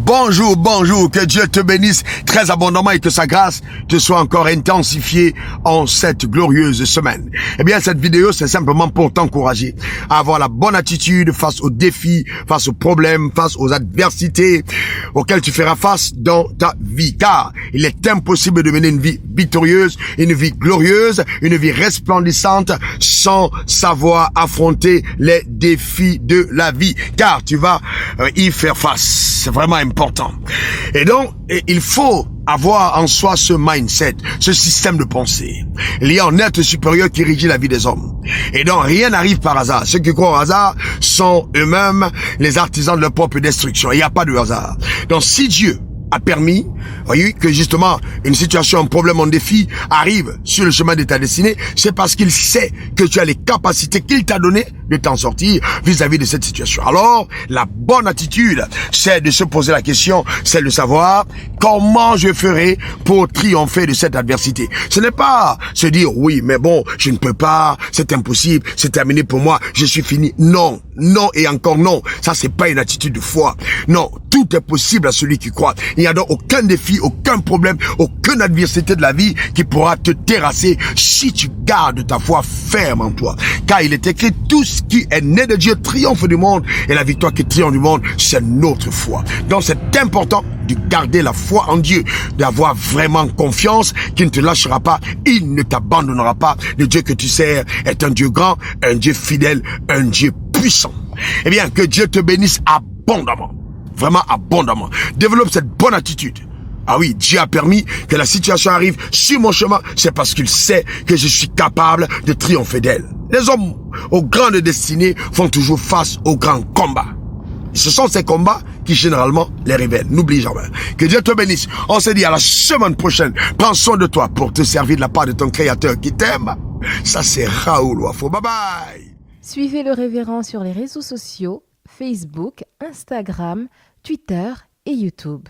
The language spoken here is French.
Bonjour, que Dieu te bénisse très abondamment et que sa grâce te soit encore intensifiée en cette glorieuse semaine. Eh bien, cette vidéo, c'est simplement pour t'encourager à avoir la bonne attitude face aux défis, face aux problèmes, face aux adversités auxquelles tu feras face dans ta vie. Car il est impossible de mener une vie victorieuse, une vie glorieuse, une vie resplendissante sans savoir affronter les défis de la vie. Car tu vas y faire face. C'est vraiment important. Et donc, il faut avoir en soi ce mindset, ce système de pensée. Il y a un être supérieur qui régit la vie des hommes. Et donc, rien n'arrive par hasard. Ceux qui croient au hasard sont eux-mêmes les artisans de leur propre destruction. Il n'y a pas de hasard. Donc, si Dieu a permis, voyez, que justement une situation, un problème, un défi arrive sur le chemin de ta destinée, c'est parce qu'il sait que tu as les capacités qu'il t'a données de t'en sortir vis-à-vis de cette situation. Alors, la bonne attitude, c'est de se poser la question, c'est de savoir comment je ferai pour triompher de cette adversité. Ce n'est pas se dire, oui, mais bon, je ne peux pas, c'est impossible, c'est terminé pour moi, je suis fini. Non, non et encore non. Ça, c'est pas une attitude de foi. Non, tout est possible à celui qui croit. Il n'y a donc aucun défi, aucun problème, aucune adversité de la vie qui pourra te terrasser si tu gardes ta foi ferme en toi. Car il est écrit, tout ce qui est né de Dieu triomphe du monde, et la victoire qui triomphe du monde, c'est notre foi. Donc c'est important de garder la foi en Dieu, d'avoir vraiment confiance qu'il ne te lâchera pas, il ne t'abandonnera pas. Le Dieu que tu sers est un Dieu grand, un Dieu fidèle, un Dieu puissant. Eh bien, que Dieu te bénisse abondamment. Vraiment abondamment. Développe cette bonne attitude. Ah oui, Dieu a permis que la situation arrive sur mon chemin, c'est parce qu'il sait que je suis capable de triompher d'elle. Les hommes aux grandes destinées font toujours face aux grands combats. Ce sont ces combats qui généralement les révèlent. N'oublie jamais. Que Dieu te bénisse. On se dit à la semaine prochaine. Prends soin de toi pour te servir de la part de ton Créateur qui t'aime. Ça c'est Raoul Wafo. Bye bye. Suivez le révérend sur les réseaux sociaux, Facebook, Instagram, Twitter et YouTube.